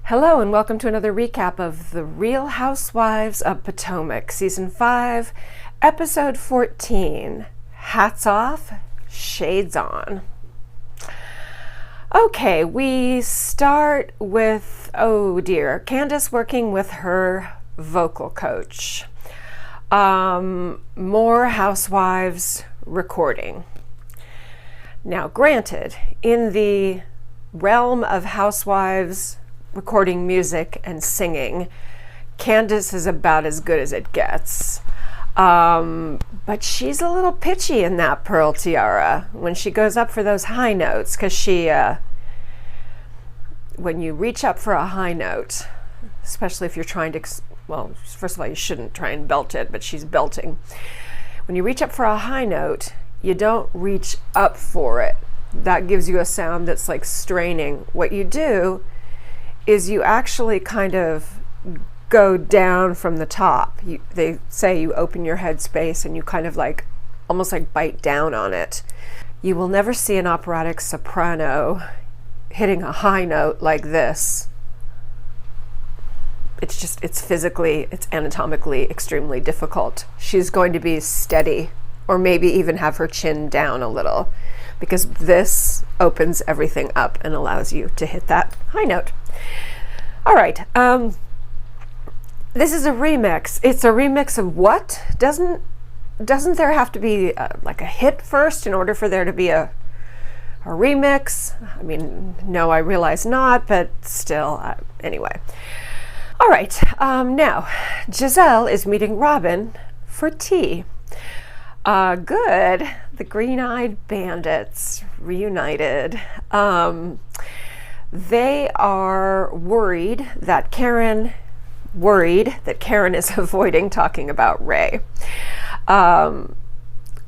Hello and welcome to another recap of The Real Housewives of Potomac, Season 5, Episode 14, Hats Off, Shades On. Okay, we start with, oh dear, Candiace working with her vocal coach. More housewives recording. Now, granted, in the realm of housewives recording music and singing, Candiace is about as good as it gets. But she's a little pitchy in that pearl tiara when she goes up for those high notes, because when you reach up for a high note, especially if you're trying to, well, first of all, you shouldn't try and belt it, but she's belting. When you reach up for a high note, you don't reach up for it. That gives you a sound that's like straining. What you do is you actually kind of go down from the top. They say you open your head space and you kind of like, almost like bite down on it. You will never see an operatic soprano hitting a high note like this. It's physically, it's anatomically extremely difficult. She's going to be steady, or maybe even have her chin down a little, because this opens everything up and allows you to hit that high note. All right, this is a remix. It's a remix of what? Doesn't there have to be like a hit first in order for there to be a remix? I mean, no, I realize not, but still, anyway. All right, now, Giselle is meeting Robin for tea. Good, the Green-Eyed Bandits reunited. They are worried that Karen is avoiding talking about Ray.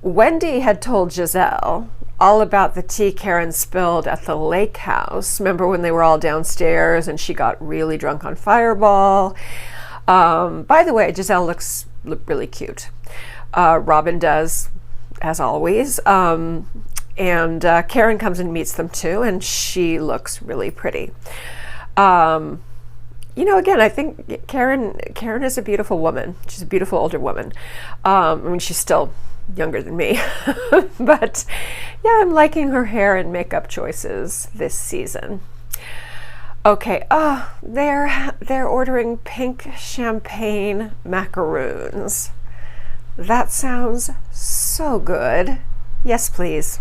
Wendy had told Giselle all about the tea Karen spilled at the lake house. Remember when they were all downstairs and she got really drunk on Fireball? By the way, Giselle looks really cute. Robin does, as always. And Karen comes and meets them too, and she looks really pretty. Again, I think Karen is a beautiful woman. She's a beautiful older woman. I mean, she's still younger than me, but yeah, I'm liking her hair and makeup choices this season. Okay, they're ordering pink champagne macaroons. That sounds so good. Yes, please.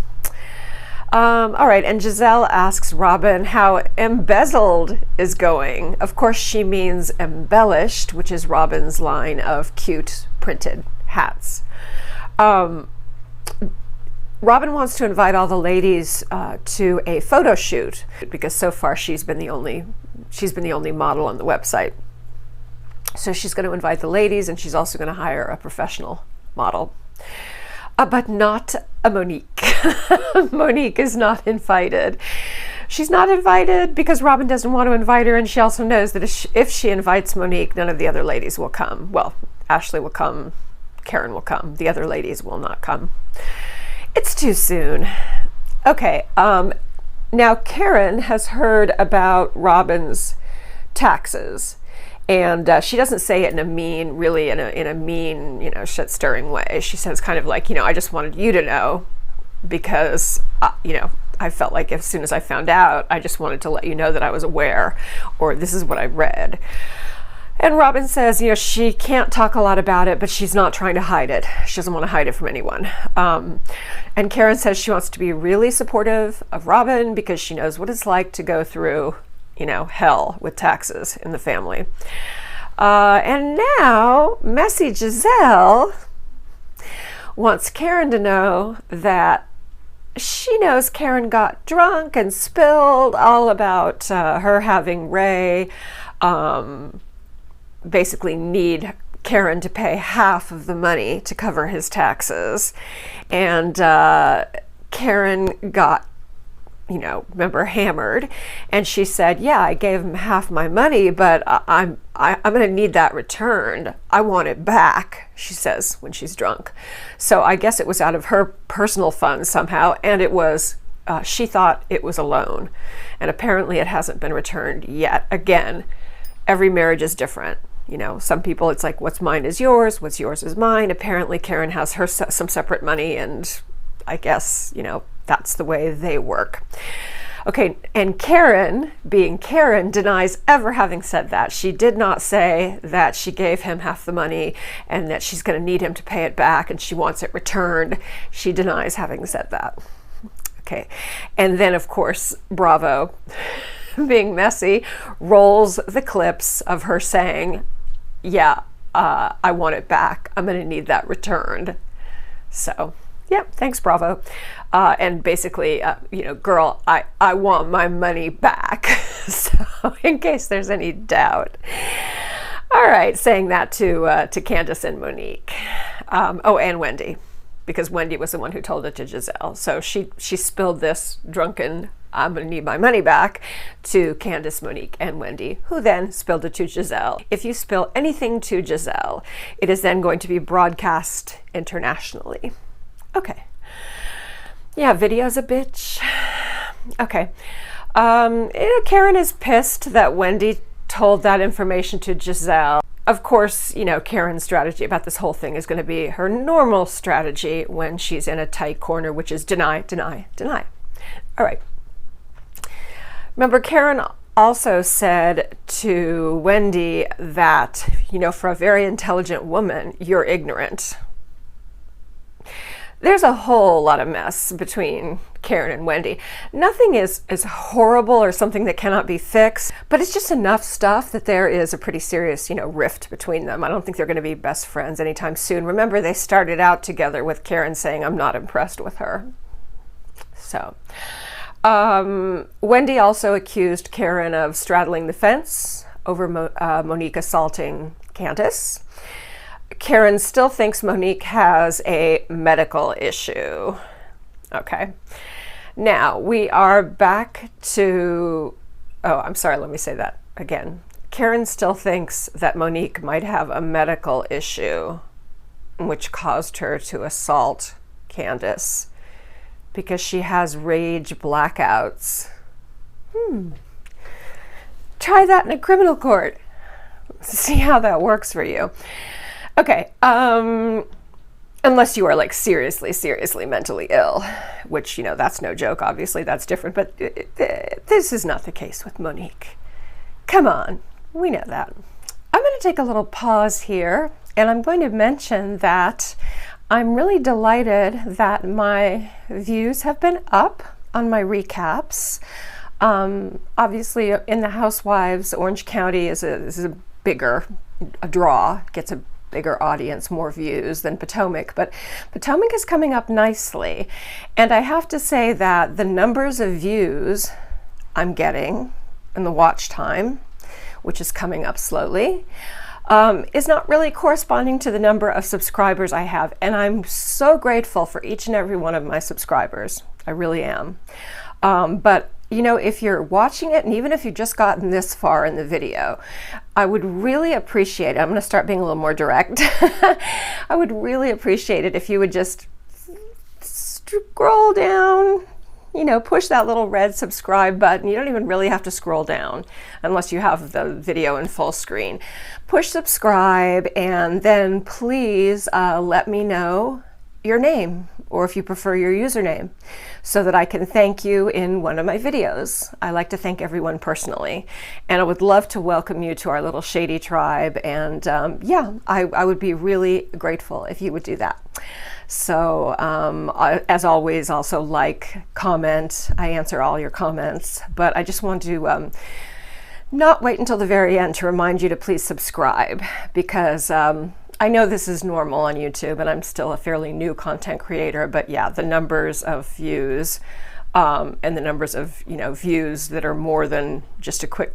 All right, and Giselle asks Robin how Embezzled is going. Of course, she means Embellished, which is Robin's line of cute printed hats. Robin wants to invite all the ladies to a photo shoot, because so far she's been the only model on the website. So she's going to invite the ladies, and she's also going to hire a professional model. But not a Monique. Monique is not invited. She's not invited because Robin doesn't want to invite her, and she also knows that if she invites Monique, none of the other ladies will come. Well, Ashley will come, Karen will come, the other ladies will not come. It's too soon. Okay, now Karen has heard about Robin's taxes. And she doesn't say it in a mean, shit-stirring way. She says kind of like, I just wanted you to know because, I felt like as soon as I found out, I just wanted to let you know that I was aware, or this is what I read. And Robin says, she can't talk a lot about it, but she's not trying to hide it. She doesn't want to hide it from anyone. And Karen says she wants to be really supportive of Robin because she knows what it's like to go through hell with taxes in the family. And now, messy Giselle wants Karen to know that she knows Karen got drunk and spilled all about her having Ray basically need Karen to pay half of the money to cover his taxes. And Karen got remember, hammered, and she said, yeah, I gave him half my money, but I'm going to need that returned. I want it back, she says when she's drunk. So I guess it was out of her personal funds somehow, and it was she thought it was a loan, and apparently it hasn't been returned yet. Again, every marriage is different. You know, some people it's like, what's mine is yours, what's yours is mine. Apparently Karen has her some separate money, and I guess, you know, that's the way they work. Okay, and Karen, being Karen, denies ever having said that. She did not say that she gave him half the money and that she's going to need him to pay it back and she wants it returned. She denies having said that. Okay, and then of course, Bravo, being messy, rolls the clips of her saying, yeah, I want it back. I'm going to need that returned. So, yeah, thanks, Bravo. And basically, you know, girl, I want my money back. So, in case there's any doubt. All right, saying that to Candiace and Monique. Oh, and Wendy, because Wendy was the one who told it to Giselle. So she spilled this drunken, I'm going to need my money back, to Candiace, Monique, and Wendy, who then spilled it to Giselle. If you spill anything to Giselle, it is then going to be broadcast internationally. Okay. Yeah, video's a bitch. Okay. Karen is pissed that Wendy told that information to Giselle. Of course, you know, Karen's strategy about this whole thing is going to be her normal strategy when she's in a tight corner, which is deny, deny, deny. All right. Remember, Karen also said to Wendy that, you know, for a very intelligent woman, you're ignorant. There's a whole lot of mess between Karen and Wendy. Nothing is horrible or something that cannot be fixed, but it's just enough stuff that there is a pretty serious, you know, rift between them. I don't think they're going to be best friends anytime soon. Remember, they started out together with Karen saying, I'm not impressed with her. So, Wendy also accused Karen of straddling the fence over Monique assaulting Candiace. Karen still thinks Monique has a medical issue. Okay. Now, we are back to... Oh, I'm sorry, let me say that again. Karen still thinks that Monique might have a medical issue which caused her to assault Candiace because she has rage blackouts. Try that in a criminal court. See how that works for you. Okay, unless you are like seriously mentally ill, which, you know, that's no joke, obviously, that's different, but this is not the case with Monique. Come on, we know that. I'm going to take a little pause here, and I'm going to mention that I'm really delighted that my views have been up on my recaps. Obviously, in the Housewives, Orange County is a bigger draw, gets a bigger audience, more views than Potomac, but Potomac is coming up nicely. And I have to say that the numbers of views I'm getting and the watch time, which is coming up slowly, is not really corresponding to the number of subscribers I have. And I'm so grateful for each and every one of my subscribers. I really am. But you know, if you're watching it, and even if you've just gotten this far in the video, I would really appreciate it. I'm going to start being a little more direct. I would really appreciate it if you would just scroll down, you know, push that little red subscribe button. You don't even really have to scroll down unless you have the video in full screen. Push subscribe, and then please let me know your name, or if you prefer your username, so that I can thank you in one of my videos. I like to thank everyone personally, and I would love to welcome you to our little shady tribe, and yeah, I would be really grateful if you would do that. So as always, also like, comment. I answer all your comments, but I just want to not wait until the very end to remind you to please subscribe, because I know this is normal on YouTube, and I'm still a fairly new content creator, but yeah, the numbers of views and the numbers of, you know, views that are more than just a quick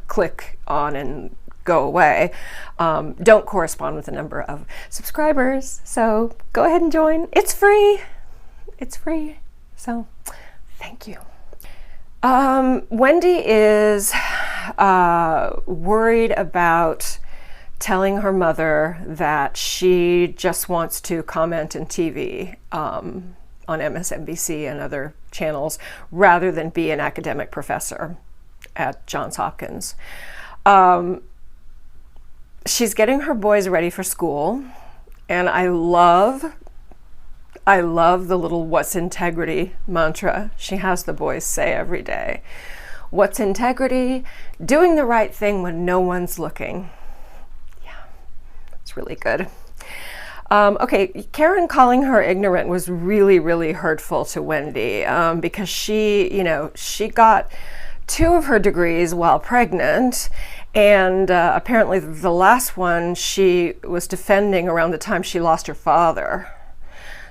click on and go away don't correspond with the number of subscribers. So go ahead and join. It's free. It's free. So thank you. Wendy is worried about telling her mother that she just wants to comment in TV on MSNBC and other channels rather than be an academic professor at Johns Hopkins. She's getting her boys ready for school, and I love the little "what's integrity" mantra she has the boys say every day. What's integrity? Doing the right thing when no one's looking. Yeah, it's really good. Okay, Karen calling her ignorant was really, really hurtful to Wendy, because she got 2 of her degrees while pregnant, and apparently the last one she was defending around the time she lost her father.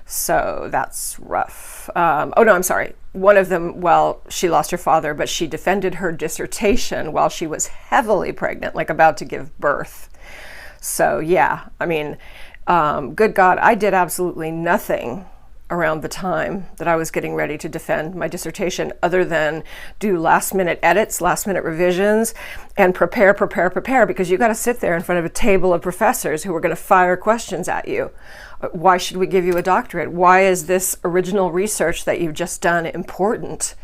So that's rough. Oh no, I'm sorry. One of them, well, she lost her father, but she defended her dissertation while she was heavily pregnant, like about to give birth. So yeah, I mean, good God, I did absolutely nothing around the time that I was getting ready to defend my dissertation other than do last minute edits, last minute revisions, and prepare, because you got to sit there in front of a table of professors who are going to fire questions at you. Why should we give you a doctorate? Why is this original research that you've just done important?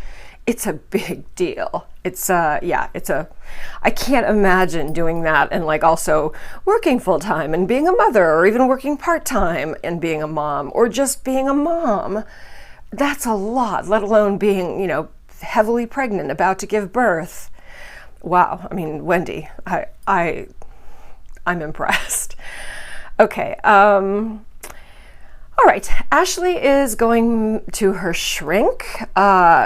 It's a big deal. I can't imagine doing that and like also working full time and being a mother, or even working part time and being a mom, or just being a mom. That's a lot, let alone being, heavily pregnant, about to give birth. Wow. I mean, Wendy, I'm impressed. Okay. All right, Ashley is going to her shrink.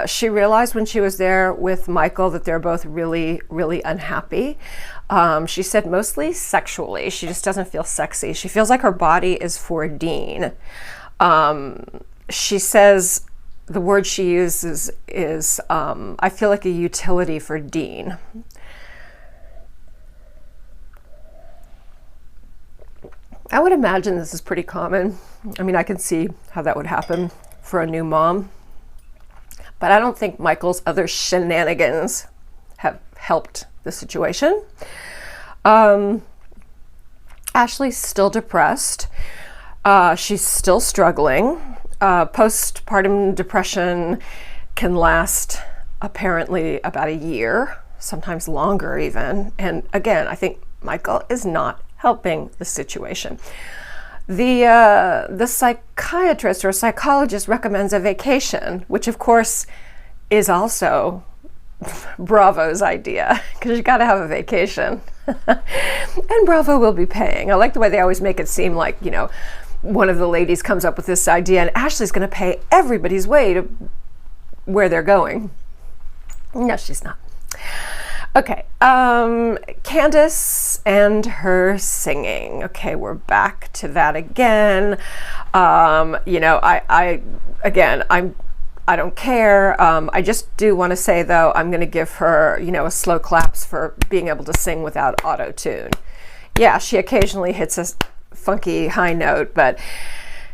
She realized when she was there with Michael that they're both really, really unhappy. She said mostly sexually. She just doesn't feel sexy. She feels like her body is for Dean. She says the word she uses is, I feel like a utility for Dean. I would imagine this is pretty common. I mean, I can see how that would happen for a new mom, but I don't think Michael's other shenanigans have helped the situation. Ashley's still depressed. She's still struggling. Postpartum depression can last apparently about a year, sometimes longer even. And again, I think Michael is not helping the situation. The psychiatrist or psychologist recommends a vacation, which of course is also Bravo's idea, because you got to have a vacation. And Bravo will be paying. I like the way they always make it seem like, one of the ladies comes up with this idea and Ashley's going to pay everybody's way to where they're going. No, she's not. Okay, Candiace and her singing. Okay, we're back to that again. I don't care. I just do want to say though, I'm going to give her, a slow claps for being able to sing without auto-tune. Yeah, she occasionally hits a funky high note, but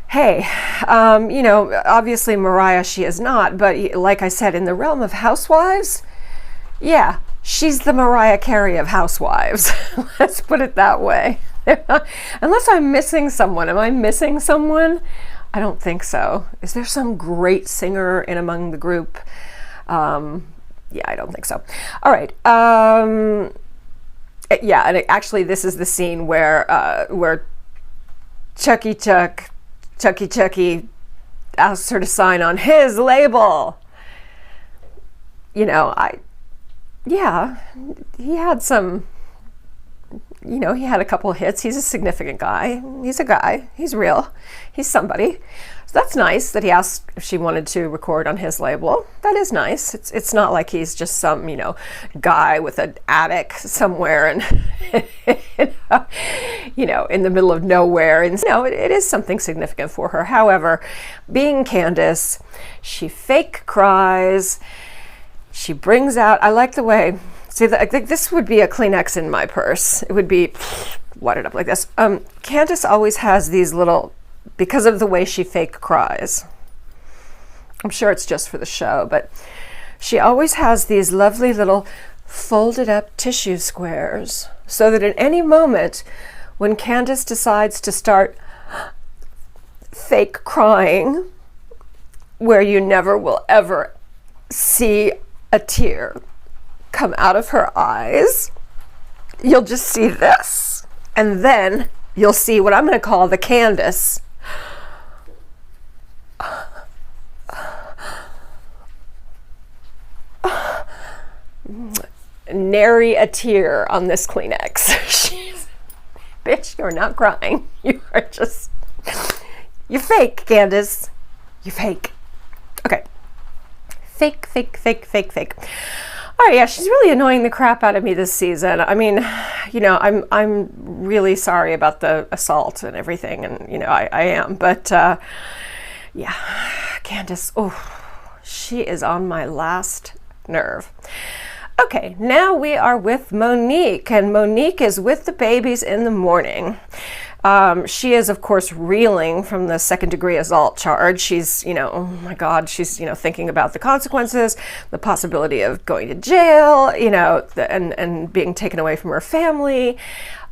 hey, obviously Mariah, she is not, but like I said, in the realm of Housewives, yeah, she's the Mariah Carey of Housewives. Let's put it that way. Unless I'm missing someone. Am I missing someone? I don't think so. Is there some great singer in among the group? Yeah, I don't think so. All right. Yeah, and actually this is the scene where Chucky asked her to sign on his label. Yeah, he had some, he had a couple of hits. He's a significant guy. He's a guy. He's real. He's somebody. So that's nice that he asked if she wanted to record on his label. That is nice. It's not like he's just some, guy with an attic somewhere and, in the middle of nowhere. And, it is something significant for her. However, being Candiace, she fake cries. She brings out, I like the way, I think this would be a Kleenex in my purse. It would be wadded up like this. Candiace always has these little, because of the way she fake cries. I'm sure it's just for the show, but she always has these lovely little folded up tissue squares so that at any moment when Candiace decides to start fake crying, where you never will ever see a tear come out of her eyes. You'll just see this. And then you'll see what I'm going to call the Candiace. Nary a tear on this Kleenex. Bitch, you're not crying. You are just, you're fake, Candiace. You're fake. Okay. Fake, fake, fake, fake, fake. All right, yeah, she's really annoying the crap out of me this season. I mean, you know, I'm really sorry about the assault and everything, and you know, I am. But yeah, Candiace, oh, she is on my last nerve. Okay, now we are with Monique, and Monique is with the babies in the morning. She is, of course, reeling from the second-degree assault charge. She's, you know, oh my God, she's, you know, thinking about the consequences, the possibility of going to jail, you know, and being taken away from her family.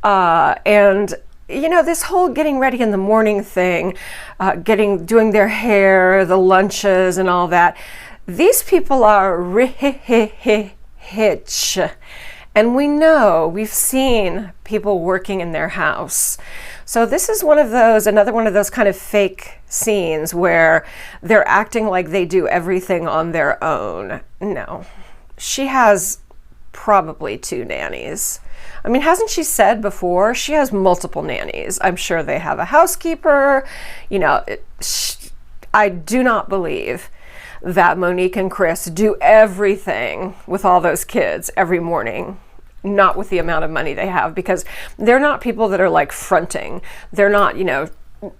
And, you know, this whole getting ready in the morning thing, doing their hair, the lunches and all that. These people are rich. And we know, we've seen people working in their house. So this is another one of those kind of fake scenes where they're acting like they do everything on their own. No, she has probably 2 nannies. I mean, hasn't she said before she has multiple nannies? I'm sure they have a housekeeper. You know, I do not believe that Monique and Chris do everything with all those kids every morning, not with the amount of money they have, because they're not people that are like fronting. They're not, you know,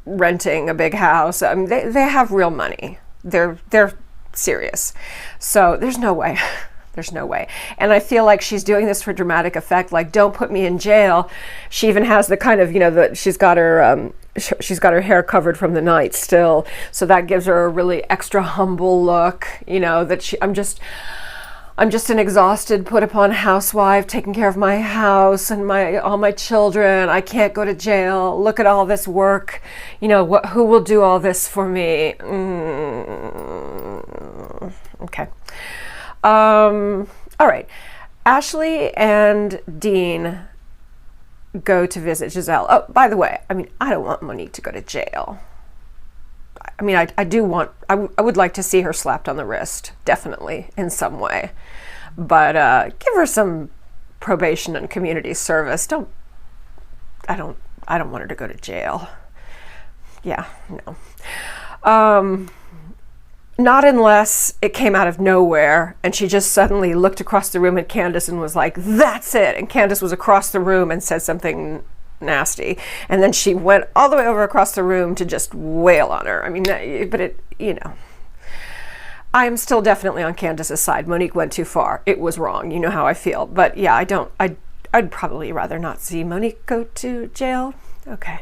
renting a big house. I mean, they have real money. They're serious. So there's no way. There's no way. And I feel like she's doing this for dramatic effect, like, don't put me in jail. She even has the kind of, you know, she's got her hair covered from the night still. So that gives her a really extra humble look, you know, that I'm just an exhausted, put upon housewife taking care of my house and all my children. I can't go to jail. Look at all this work. You know, who will do all this for me? Okay. All right. Ashley and Dean go to visit Giselle. Oh, by the way, I mean, I don't want Monique to go to jail. I mean, I would like to see her slapped on the wrist, definitely, in some way. But give her some probation and community service. I don't want her to go to jail. Yeah, no. Not unless it came out of nowhere and she just suddenly looked across the room at Candiace and was like, that's it. And Candiace was across the room and said something nasty. And then she went all the way over across the room to just wail on her. I mean, but it, you know, I'm still definitely on Candiace's side. Monique went too far. It was wrong. You know how I feel. But yeah, I'd probably rather not see Monique go to jail. Okay.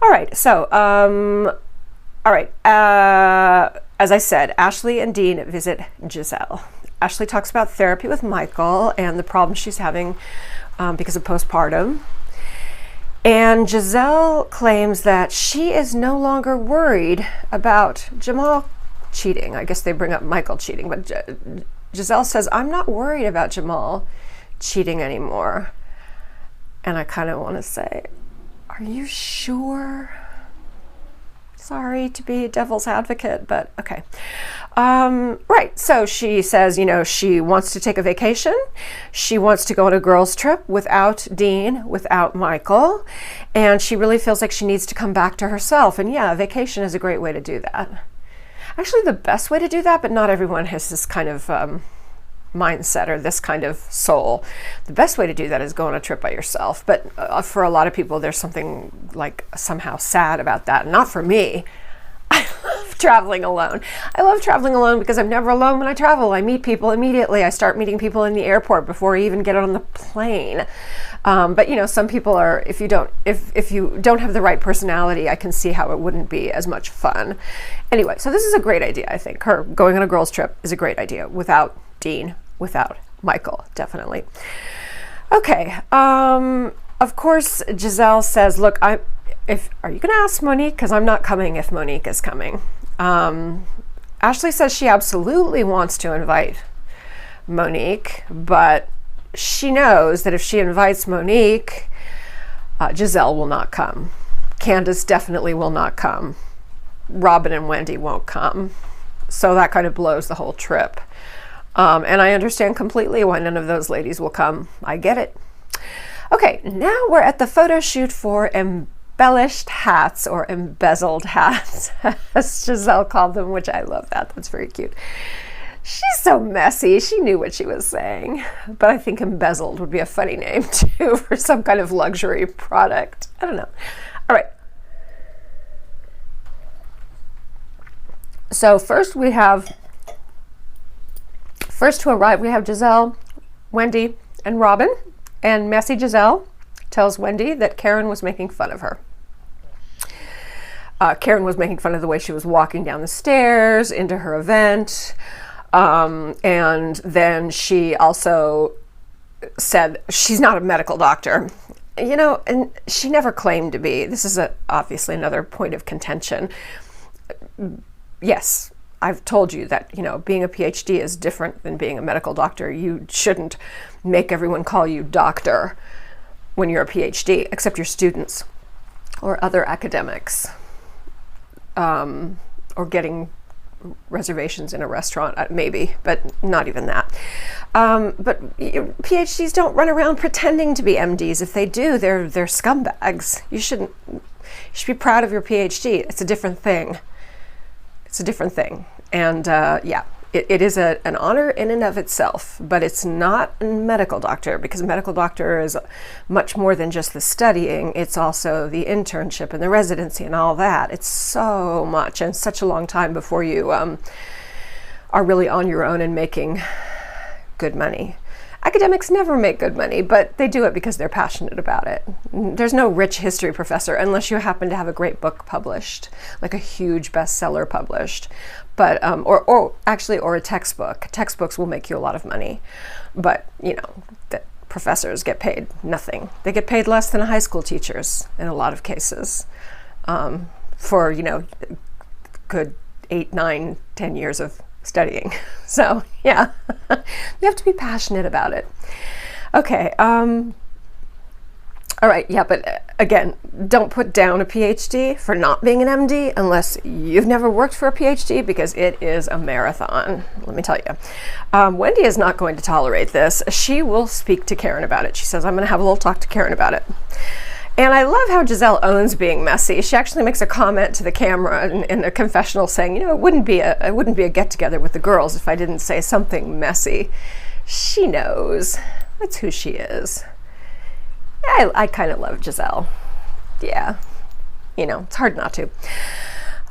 All right. So, all right. As I said, Ashley and Dean visit Giselle. Ashley talks about therapy with Michael and the problems she's having because of postpartum. And Giselle claims that she is no longer worried about Jamal cheating. I guess they bring up Michael cheating, but Giselle says, I'm not worried about Jamal cheating anymore. And I kind of want to say, are you sure? Sorry to be devil's advocate, but okay. Right, so she says, you know, she wants to take a vacation. She wants to go on a girls' trip without Dean, without Michael, and she really feels like she needs to come back to herself. And yeah, a vacation is a great way to do that. Actually, the best way to do that, but not everyone has this kind of mindset or this kind of soul. The best way to do that is go on a trip by yourself. But for a lot of people, there's something like somehow sad about that. Not for me. I love traveling alone. I love traveling alone because I'm never alone when I travel. I meet people immediately. I start meeting people in the airport before I even get on the plane. But you know, some people are, if you don't have the right personality, I can see how it wouldn't be as much fun. Anyway, so this is a great idea, I think. Her going on a girls' trip is a great idea without Dean, without Michael, definitely. Okay, of course, Giselle says, look, are you going to ask Monique? Because I'm not coming if Monique is coming. Ashley says she absolutely wants to invite Monique, but she knows that if she invites Monique, Giselle will not come. Candiace definitely will not come. Robin and Wendy won't come. So that kind of blows the whole trip. And I understand completely why none of those ladies will come. I get it. Okay, now we're at the photo shoot for embellished hats, or embezzled hats, as Giselle called them, which I love that. That's very cute. She's so messy. She knew what she was saying. But I think embezzled would be a funny name too for some kind of luxury product. I don't know. All right. So first to arrive, we have Giselle, Wendy, and Robin. And messy Giselle tells Wendy that Karen was making fun of her. Karen was making fun of the way she was walking down the stairs into her event. And then she also said she's not a medical doctor. You know, and she never claimed to be. This is obviously another point of contention. Yes, I've told you that, you know, being a PhD is different than being a medical doctor. You shouldn't make everyone call you doctor when you're a PhD, except your students or other academics, or getting reservations in a restaurant, maybe, but not even that. But PhDs don't run around pretending to be MDs. If they do, they're scumbags. You should be proud of your PhD. It's a different thing. It's a different thing. And yeah, it is an honor in and of itself, but it's not a medical doctor, because a medical doctor is much more than just the studying. It's also the internship and the residency and all that. It's so much and such a long time before you are really on your own and making good money. Academics never make good money, but they do it because they're passionate about it. There's no rich history professor unless you happen to have a great book published, like a huge bestseller published, but or a textbook. Textbooks will make you a lot of money, but you know, the professors get paid nothing. They get paid less than high school teachers in a lot of cases, for, you know, good 8, 9, 10 years of studying. So yeah, you have to be passionate about it. Okay. All right. Yeah. But again, don't put down a PhD for not being an MD unless you've never worked for a PhD, because it is a marathon. Let me tell you. Wendy is not going to tolerate this. She will speak to Karen about it. She says, I'm going to have a little talk to Karen about it. And I love how Giselle owns being messy. She actually makes a comment to the camera in a confessional saying, you know, it wouldn't be a get-together with the girls if I didn't say something messy. She knows. That's who she is. I kind of love Giselle. Yeah. You know, it's hard not to.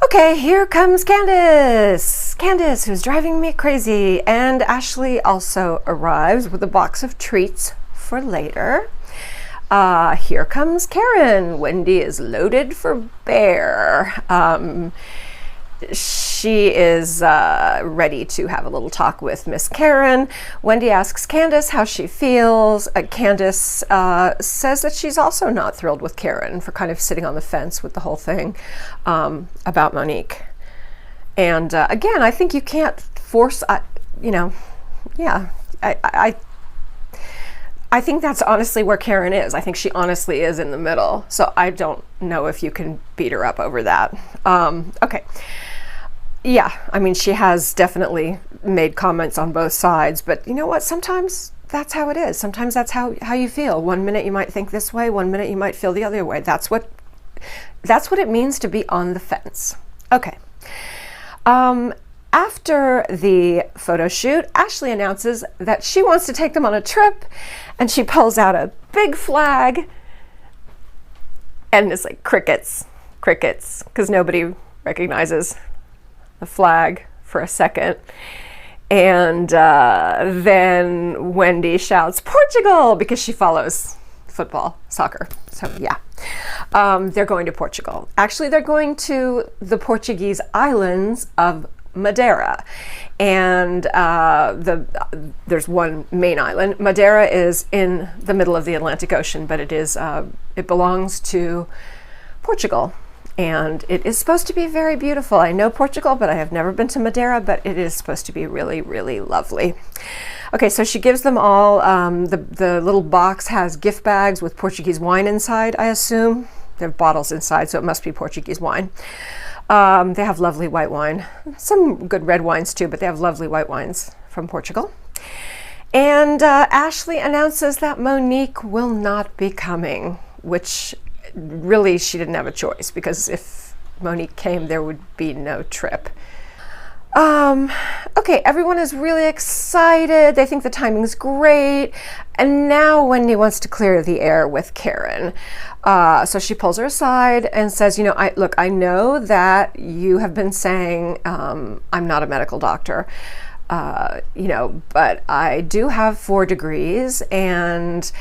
Okay, here comes Candiace. Candiace, who's driving me crazy. And Ashley also arrives with a box of treats for later. Here comes Karen. Wendy is loaded for bear. She is ready to have a little talk with Miss Karen. Wendy asks Candiace how she feels. Candiace says that she's also not thrilled with Karen for kind of sitting on the fence with the whole thing about Monique. And again, I think you can't force, you know, yeah, I think that's honestly where Karen is. I think she honestly is in the middle. So I don't know if you can beat her up over that. Okay. Yeah, I mean, she has definitely made comments on both sides, but you know what? Sometimes that's how it is. Sometimes that's how you feel. One minute you might think this way, one minute you might feel the other way. That's what it means to be on the fence. Okay. After the photo shoot, Ashley announces that she wants to take them on a trip, and she pulls out a big flag, and it's like crickets, because nobody recognizes the flag for a second. And then Wendy shouts, Portugal, because she follows football, soccer. So yeah, they're going to Portugal. Actually, they're going to the Portuguese islands of Madeira, and there's one main island. Madeira is in the middle of the Atlantic Ocean, but it belongs to Portugal, And it is supposed to be very beautiful. I know Portugal, but I have never been to Madeira, but it is supposed to be really, really lovely. Okay, so she gives them all, the little box has gift bags with Portuguese wine inside, I assume. There are bottles inside, so it must be Portuguese wine. They have lovely white wine. Some good red wines too, but they have lovely white wines from Portugal. And Ashley announces that Monique will not be coming, which really she didn't have a choice, because if Monique came, there would be no trip. Okay, everyone is really excited. They think the timing's great. And now Wendy wants to clear the air with Karen. So she pulls her aside and says, you know, I know that you have been saying I'm not a medical doctor, you know, but I do have 4 degrees. And,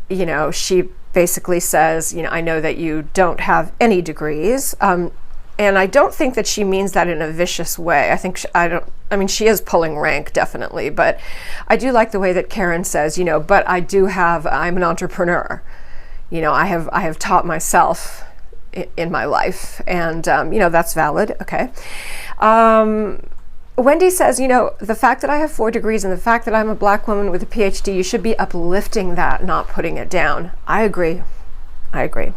you know, she basically says, you know, I know that you don't have any degrees. And I don't think that she means that in a vicious way. I think, I mean, she is pulling rank, definitely, but I do like the way that Karen says, you know, but I'm an entrepreneur. You know, I have taught myself in my life, and, you know, that's valid. Okay. Wendy says, you know, the fact that I have 4 degrees and the fact that I'm a Black woman with a PhD, you should be uplifting that, not putting it down. I agree. I agree.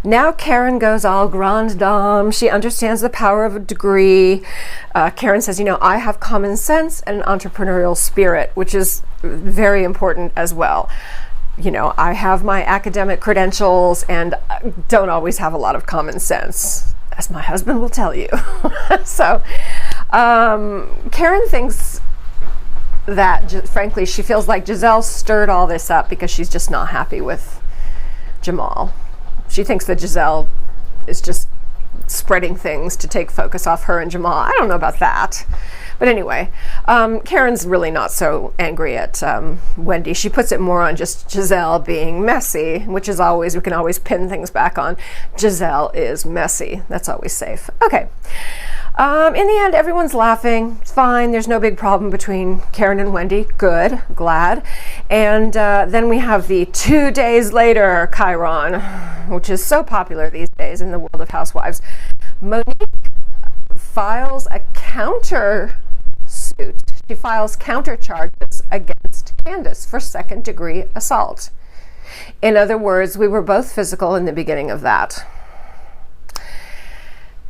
Now Karen goes all grande dame. She understands the power of a degree. Karen says, you know, I have common sense and an entrepreneurial spirit, which is very important as well. You know, I have my academic credentials and don't always have a lot of common sense, as my husband will tell you. So Karen thinks that, frankly, she feels like Giselle stirred all this up because she's just not happy with Jamal. She thinks that Giselle is just spreading things to take focus off her and Jamal. I don't know about that. But anyway, Karen's really not so angry at Wendy. She puts it more on just Giselle being messy, which is always, we can always pin things back on. Giselle is messy. That's always safe. Okay. In the end, everyone's laughing. It's fine. There's no big problem between Karen and Wendy. Good. Glad. And then we have the 2 days later Chiron, which is so popular these days in the world of Housewives. Monique files a counter suit. She files counter charges against Candiace for 2nd-degree assault. In other words, we were both physical in the beginning of that.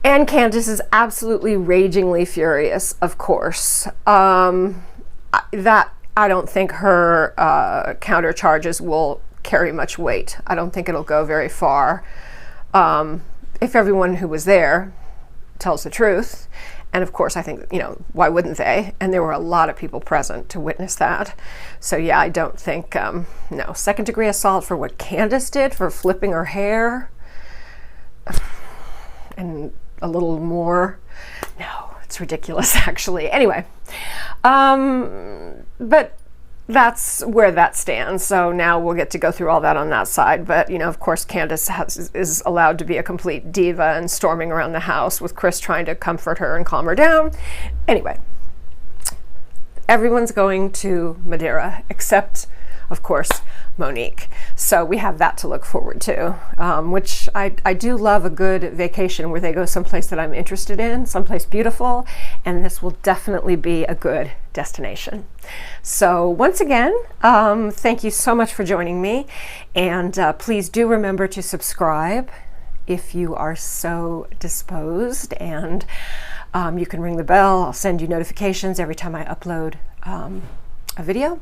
And Candiace is absolutely ragingly furious, of course. I don't think her counter charges will carry much weight. I don't think it'll go very far. If everyone who was there tells the truth, and of course I think, you know, why wouldn't they? And there were a lot of people present to witness that. So yeah, I don't think, no, 2nd-degree assault for what Candiace did, for flipping her hair, and a little more. No, it's ridiculous, actually. Anyway, but that's where that stands. So now we'll get to go through all that on that side. But, you know, of course, Candiace is allowed to be a complete diva and storming around the house with Chris trying to comfort her and calm her down. Anyway, everyone's going to Madeira except, of course, Monique. So we have that to look forward to, which I do love a good vacation where they go someplace that I'm interested in, someplace beautiful, and this will definitely be a good destination. So once again, thank you so much for joining me, and please do remember to subscribe if you are so disposed, and you can ring the bell. I'll send you notifications every time I upload a video,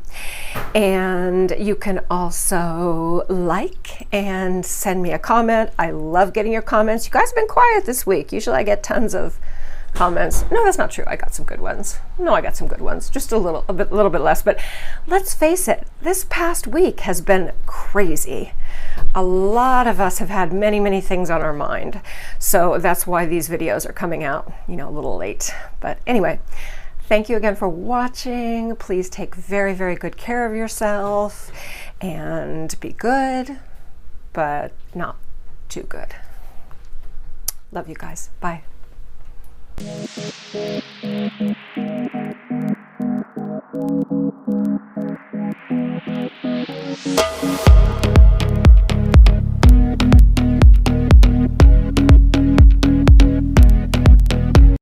and you can also like and send me a comment. I love getting your comments. You guys have been quiet this week. Usually I get tons of comments. No, that's not true. I got some good ones. No, I got some good ones. Just a little bit less. But let's face it, this past week has been crazy. A lot of us have had many things on our mind. So that's why these videos are coming out, you know, a little late. But anyway, thank you again for watching. Please take very good care of yourself and be good, but not too good. Love you guys. Bye.